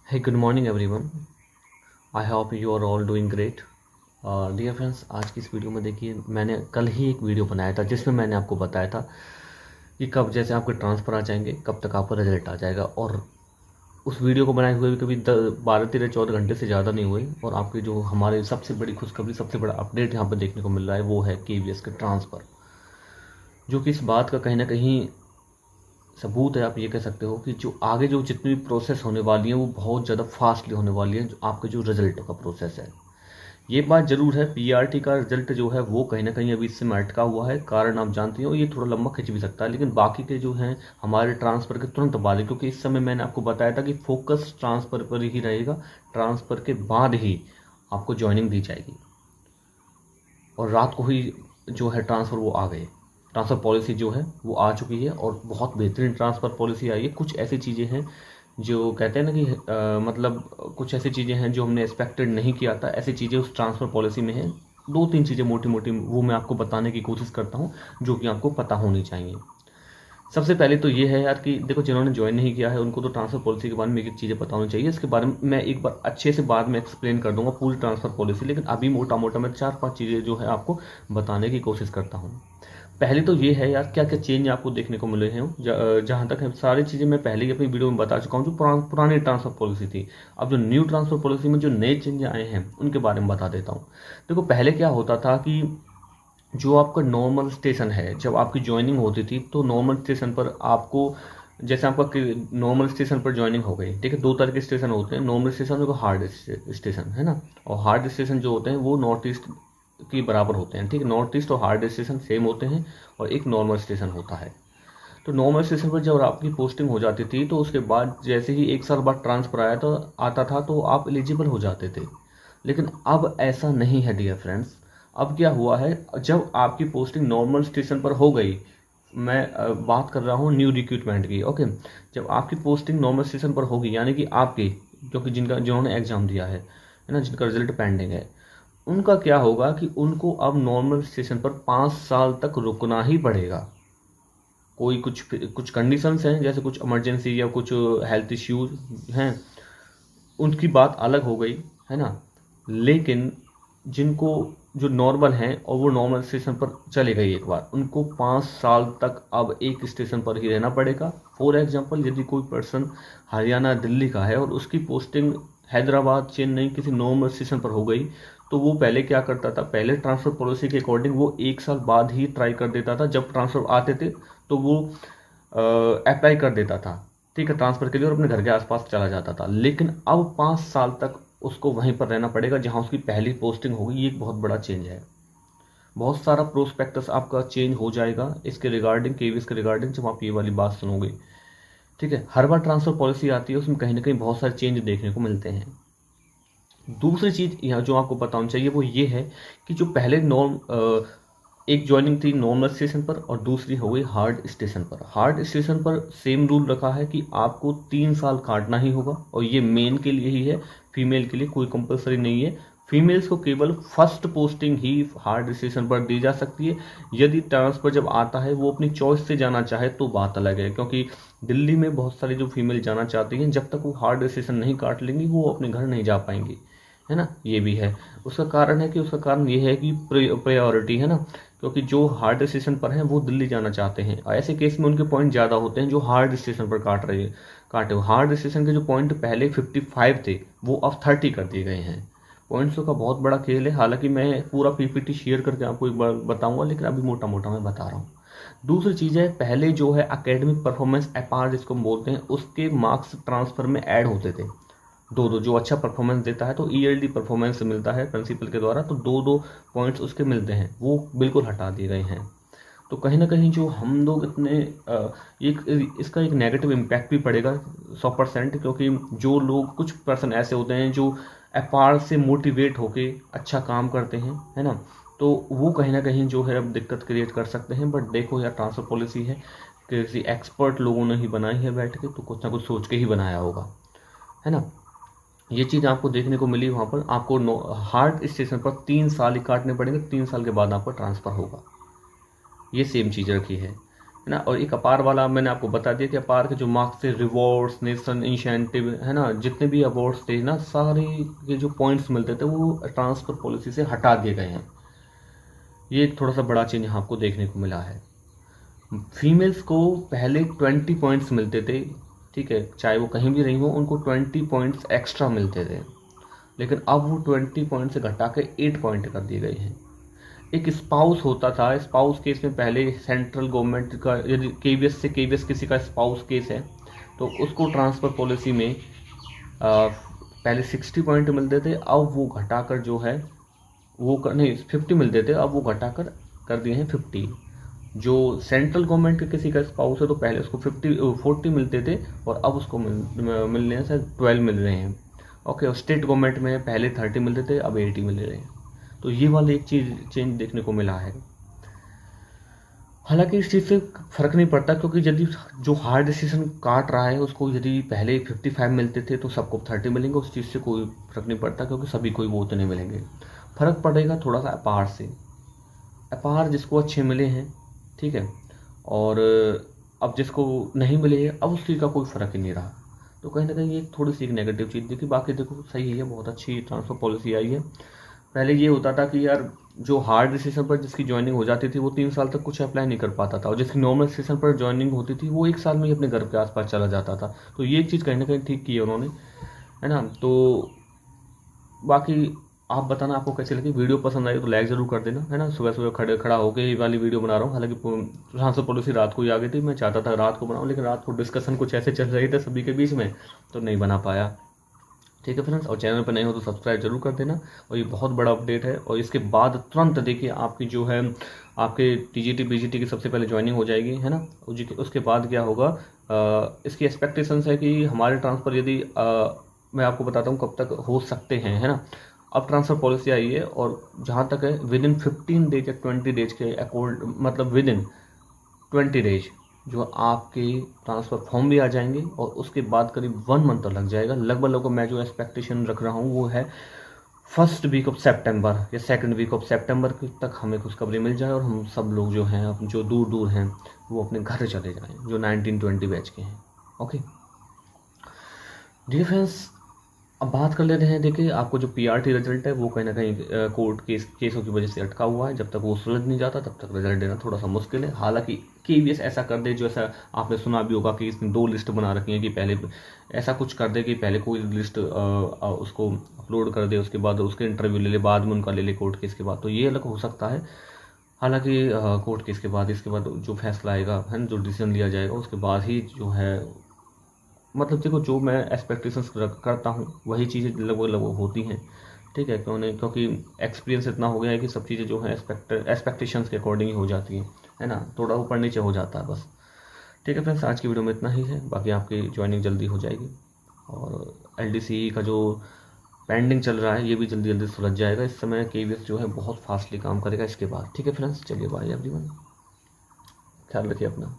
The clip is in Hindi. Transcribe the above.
Hey, good morning everyone. I hope you are all doing great. Dear friends, आज की इस वीडियो में देखिए, मैंने कल ही एक वीडियो बनाया था जिसमें मैंने आपको बताया था कि कब जैसे आपके ट्रांसफ़र आ जाएंगे, कब तक आपका रिजल्ट आ जाएगा। और उस वीडियो को बनाए हुए भी कभी 12-13-14 घंटे से ज़्यादा नहीं हुए, और आपकी जो हमारे सबसे बड़ी खुशखबरी, सबसे बड़ा अपडेट यहाँ पर देखने को मिल रहा है वो है KVS के ट्रांसफ़र, जो कि इस बात का कहीं ना कहीं सबूत है। आप ये कह सकते हो कि जो आगे जो जितनी भी प्रोसेस होने वाली है वो बहुत ज़्यादा फास्टली होने वाली है, जो आपका जो रिजल्ट का प्रोसेस है। ये बात ज़रूर है, PRT का रिजल्ट जो है वो कहीं ना कहीं अभी इससे अटका हुआ है। कारण आप जानते हो, ये थोड़ा लंबा खिंच भी सकता है, लेकिन बाकी के जो हैं हमारे ट्रांसफ़र के तुरंत बाद, क्योंकि इस समय मैंने आपको बताया था कि फोकस ट्रांसफ़र पर ही रहेगा। ट्रांसफ़र के बाद ही आपको ज्वाइनिंग दी जाएगी, और रात को ही जो है ट्रांसफ़र वो आ गए। ट्रांसफ़र पॉलिसी जो है वो आ चुकी है, और बहुत बेहतरीन ट्रांसफ़र पॉलिसी आई है। कुछ ऐसी चीज़ें हैं जो कहते हैं ना कि मतलब कुछ ऐसी चीज़ें हैं जो हमने एक्सपेक्टेड नहीं किया था, ऐसी चीज़ें उस ट्रांसफ़र पॉलिसी में हैं। 2-3 चीज़ें मोटी मोटी वो मैं आपको बताने की कोशिश करता हूँ, जो कि आपको पता होनी चाहिए। सबसे पहले तो ये है यार कि देखो, जिन्होंने ज्वाइन नहीं किया है उनको तो ट्रांसफ़र पॉलिसी के बारे में एक एक चीज़ें पता होनी चाहिए। इसके बारे में मैं एक बार अच्छे से बाद में एक्सप्लेन कर दूंगा पूरी ट्रांसफ़र पॉलिसी, लेकिन अभी मोटा मोटा मैं 4-5 चीज़ें जो है आपको बताने की कोशिश करता हूँ। पहले तो ये है यार, क्या क्या चेंज आपको देखने को मिले हैं। जहाँ तक है सारी चीज़ें मैं पहले ही अपनी वीडियो में बता चुका हूँ, जो पुरानी ट्रांसफ़र पॉलिसी थी। अब जो न्यू ट्रांसफ़र पॉलिसी में जो नए चेंज आए हैं उनके बारे में बता देता हूँ। देखो, पहले क्या होता था कि जो आपका नॉर्मल स्टेशन है, जब आपकी ज्वाइनिंग होती थी तो नॉर्मल स्टेशन पर आपको, जैसे आपका नॉर्मल स्टेशन पर ज्वाइनिंग हो गई, ठीक है। 2 तरह के स्टेशन होते हैं, नॉर्मल स्टेशन और हार्ड स्टेशन, है ना। और हार्ड स्टेशन जो होते हैं वो नॉर्थ ईस्ट के बराबर होते हैं, ठीक है। नॉर्थ ईस्ट और हार्ड स्टेशन सेम होते हैं, और एक नॉर्मल स्टेशन होता है। तो नॉर्मल स्टेशन पर जब आपकी पोस्टिंग हो जाती थी तो उसके बाद जैसे ही 1 साल बाद ट्रांसफर आता था तो आप एलिजिबल हो जाते थे। लेकिन अब ऐसा नहीं है डियर फ्रेंड्स। अब क्या हुआ है, जब आपकी पोस्टिंग नॉर्मल स्टेशन पर हो गई, मैं बात कर रहा हूँ न्यू रिक्रूटमेंट की, ओके। जब आपकी पोस्टिंग नॉर्मल स्टेशन पर होगी, यानी कि आपकी जो कि जिन्होंने एग्जाम दिया है ना, जिनका रिजल्ट पेंडिंग है, उनका क्या होगा कि उनको अब नॉर्मल स्टेशन पर 5 साल तक रुकना ही पड़ेगा। कोई कुछ कुछ कंडीशंस हैं, जैसे कुछ इमरजेंसी या कुछ हेल्थ इश्यूज हैं, उनकी बात अलग हो गई, है ना। लेकिन जिनको जो नॉर्मल हैं और वो नॉर्मल स्टेशन पर चले गए एक बार, उनको 5 साल तक अब एक स्टेशन पर ही रहना पड़ेगा। फॉर एग्जांपल, यदि कोई पर्सन हरियाणा दिल्ली का है और उसकी पोस्टिंग हैदराबाद चेन्नई किसी नॉर्मल स्टेशन पर हो गई, तो वो पहले क्या करता था, पहले ट्रांसफ़र पॉलिसी के अकॉर्डिंग वो 1 साल बाद ही ट्राई कर देता था। जब ट्रांसफ़र आते थे तो वो अप्लाई कर देता था, ठीक है, ट्रांसफ़र के लिए, और अपने घर के आसपास चला जाता था। लेकिन अब 5 साल तक उसको वहीं पर रहना पड़ेगा जहां उसकी पहली पोस्टिंग होगी। ये एक बहुत बड़ा चेंज है। बहुत सारा प्रोस्पेक्टस आपका चेंज हो जाएगा इसके रिगार्डिंग, केवीएस के रिगार्डिंग, जब आप ये वाली बात सुनोगे, ठीक है। हर बार ट्रांसफ़र पॉलिसी आती है, उसमें कहीं ना कहीं बहुत सारे चेंज देखने को मिलते हैं। दूसरी चीज़ यहाँ जो आपको पता होनी चाहिए वो ये है कि जो पहले एक ज्वाइनिंग थी नॉर्मल स्टेशन पर, और दूसरी हो गई हार्ड स्टेशन पर। हार्ड स्टेशन पर सेम रूल रखा है कि आपको 3 साल काटना ही होगा, और ये मेन के लिए ही है, फीमेल के लिए कोई कंपलसरी नहीं है। फीमेल्स को केवल फर्स्ट पोस्टिंग ही हार्ड स्टेशन पर दी जा सकती है। यदि ट्रांसफर जब आता है वो अपनी चॉइस से जाना चाहे तो बात अलग है, क्योंकि दिल्ली में बहुत सारी जो फीमेल जाना चाहती हैं, जब तक वो हार्ड स्टेशन नहीं काट लेंगी वो अपने घर नहीं जा पाएंगी, है ना। ये भी है। उसका कारण ये है कि प्रायोरिटी है ना, क्योंकि जो हार्ड स्टेशन पर हैं वो दिल्ली जाना चाहते हैं, और ऐसे केस में उनके पॉइंट ज़्यादा होते हैं जो हार्ड स्टेशन पर काटे हो। हार्ड स्टेशन के जो पॉइंट पहले 55 थे वो अब 30 कर दिए गए हैं। पॉइंट्सों का बहुत बड़ा खेल है। हालांकि मैं पूरा PPT शेयर करके आपको एक बार बताऊंगा, लेकिन अभी मोटा मोटा मैं बता रहा हूँ। दूसरी चीज़ है, पहले जो है एकेडमिक परफॉर्मेंस अपार जिसको हम बोलते हैं, उसके मार्क्स ट्रांसफर में ऐड होते थे। दो दो, जो अच्छा परफॉर्मेंस देता है तो ईयरली परफॉर्मेंस मिलता है प्रिंसिपल के द्वारा, तो 2-2 पॉइंट्स उसके मिलते हैं, वो बिल्कुल हटा दिए गए हैं। तो कहीं ना कहीं जो हम लोग इतने इसका एक नेगेटिव इम्पैक्ट भी पड़ेगा 100%, क्योंकि जो लोग, कुछ पर्सन ऐसे होते हैं जो अपार से मोटिवेट होके अच्छा काम करते हैं, है ना, तो वो कहीं ना कहीं जो है अब दिक्कत क्रिएट कर सकते हैं। बट देखो यार, ट्रांसफर पॉलिसी है, किसी एक्सपर्ट लोगों ने ही बनाई है बैठ के, तो कुछ ना कुछ सोच के ही बनाया होगा, है ना। ये चीज़ आपको देखने को मिली वहाँ पर। आपको हार्ड स्टेशन पर 3 साल ही काटने पड़ेंगे, 3 साल के बाद आपका ट्रांसफ़र होगा। ये सेम चीज़ रखी है है ना। और एक अपार वाला मैंने आपको बता दिया कि अपार के जो मार्क्स थे, रिवॉर्ड्स, नेशनल इंसेंटिव, है ना, जितने भी अवार्ड्स थे ना, सारे के जो पॉइंट्स मिलते थे वो ट्रांसफ़र पॉलिसी से हटा दिए गए हैं। ये एक थोड़ा सा बड़ा चेंज यहाँ आपको देखने को मिला है। फीमेल्स को पहले 20 पॉइंट्स मिलते थे, ठीक है, चाहे वो कहीं भी रही हो, उनको 20 पॉइंट्स एक्स्ट्रा मिलते थे, लेकिन अब वो 20 पॉइंट से घटा के 8 पॉइंट कर दिए गए हैं। एक स्पाउस होता था, स्पाउस केस में पहले सेंट्रल गवर्नमेंट का, यदि केवीएस से केवीएस किसी का स्पाउस केस है तो उसको ट्रांसफ़र पॉलिसी में पहले 60 पॉइंट मिलते थे, अब वो घटाकर जो है वो नहीं 50 मिलते थे, अब वो घटाकर कर दिए हैं 50। जो सेंट्रल गवर्नमेंट के किसी का स्पाउस है तो पहले उसको 40 मिलते थे और अब उसको मिलने हैं शायद 12 मिल रहे हैं। ओके, और स्टेट गवर्नमेंट में पहले 30 मिलते थे, अब 80 मिल रहे हैं। तो ये वाली एक चीज़ चेंज देखने को मिला है। हालांकि इस चीज़ से फ़र्क नहीं पड़ता, क्योंकि यदि जो हार्ड डिसीजन काट रहा है उसको यदि पहले 55 मिलते थे तो सबको 30 मिलेंगे, उस चीज़ से कोई फ़र्क नहीं पड़ता, क्योंकि सभी को वो उतने मिलेंगे। फ़र्क पड़ेगा थोड़ा सा अपार से, अपार जिसको अच्छे मिले हैं, ठीक है, और अब जिसको नहीं मिले हैं अब उस चीज़ का कोई फ़र्क ही नहीं रहा। तो कहीं ना कहीं ये थोड़ी सी एक नेगेटिव चीज़ देखी। बाकी देखो सही है, बहुत अच्छी ट्रांसफ़र पॉलिसी आई है। पहले ये होता था कि यार जो हार्ड डिसीजन पर जिसकी ज्वाइनिंग हो जाती थी वो 3 साल तक कुछ अप्लाई नहीं कर पाता था, और जिसकी नॉर्मल डिसीजन पर ज्वाइनिंग होती थी वो 1 साल में ही अपने घर के आसपास चला जाता था। तो ये एक चीज़ कहीं ना कहीं ठीक की है उन्होंने, है ना। तो बाकी आप बताना आपको कैसी लगी। वीडियो पसंद आई तो लाइक ज़रूर कर देना, है ना। सुबह सुबह खड़ा होकर ये वाली वीडियो बना रहा हूँ। हालांकि ट्रांसफ़र पॉलिसी रात को ही आ गई थी, मैं चाहता था रात को बनाऊँ, लेकिन रात को डिस्कशन कुछ ऐसे चल रही थे सभी के बीच में, तो नहीं बना पाया। ठीक है फ्रेंड्स, और चैनल पर नए हो तो सब्सक्राइब जरूर कर देना। और ये बहुत बड़ा अपडेट है, और इसके बाद तुरंत देखिए आपकी जो है आपके टीजीटी पीजीटी की सबसे पहले ज्वाइनिंग हो जाएगी, है ना। उसके बाद क्या होगा, इसकी एक्सपेक्टेशंस है कि हमारे ट्रांसफ़र यदि मैं आपको बताता हूँ कब तक हो सकते हैं, है ना। अब ट्रांसफ़र पॉलिसी आई है, और जहाँ तक है विद इन 15 डेज या 20 डेज के अकॉर्ड, मतलब विद इन 20 डेज जो आपके ट्रांसफ़र फॉर्म भी आ जाएंगे, और उसके बाद करीब 1 मंथ लग जाएगा लगभग। मैं जो एक्सपेक्टेशन रख रहा हूँ वो है फर्स्ट वीक ऑफ सितंबर या सेकंड वीक ऑफ सितंबर तक हमें खुशखबरी मिल जाए, और हम सब लोग जो हैं जो दूर दूर हैं वो अपने घर चले जाएँ, जो 19-20 बैच के हैं। ओके डियर फ्रेंड्स, अब बात कर लेते हैं। देखिए आपको जो पीआरटी रिजल्ट है वो कहीं ना कहीं कोर्ट केसों की वजह से अटका हुआ है। जब तक वो सुलझ नहीं जाता तब तक रिजल्ट देना थोड़ा सा मुश्किल है। हालांकि केवीएस ऐसा कर दे, जो ऐसा आपने सुना भी होगा कि इसने 2 लिस्ट बना रखी है, कि पहले ऐसा कुछ कर दे कि पहले कोई लिस्ट उसको अपलोड कर दे, उसके बाद उसके इंटरव्यू ले ले, बाद में उनका ले ले कोर्ट केस के बाद, तो ये अलग हो सकता है। हालांकि कोर्ट केस के बाद इसके बाद जो फैसला आएगा, है ना, जो डिसीजन लिया जाएगा उसके बाद ही जो है, मतलब देखो जो मैं एक्सपेक्टेशंस करता हूँ वही चीज़ें लगभग होती हैं। ठीक है, क्योंकि एक्सपीरियंस इतना हो गया है कि सब चीज़ें जो है एक्सपेक्टेशंस के अकॉर्डिंग ही हो जाती हैं, है ना। थोड़ा ऊपर नीचे हो जाता है बस। ठीक है फ्रेंड्स, आज की वीडियो में इतना ही है। बाकी आपकी ज्वाइनिंग जल्दी हो जाएगी, और LDC का जो पेंडिंग चल रहा है ये भी जल्दी जल्दी सुलझ जाएगा। इस समय केवीएस जो है बहुत फास्टली काम करेगा इसके बाद। ठीक है फ्रेंड्स, चलिए बाय एवरीवन, ख्याल रखिए अपना।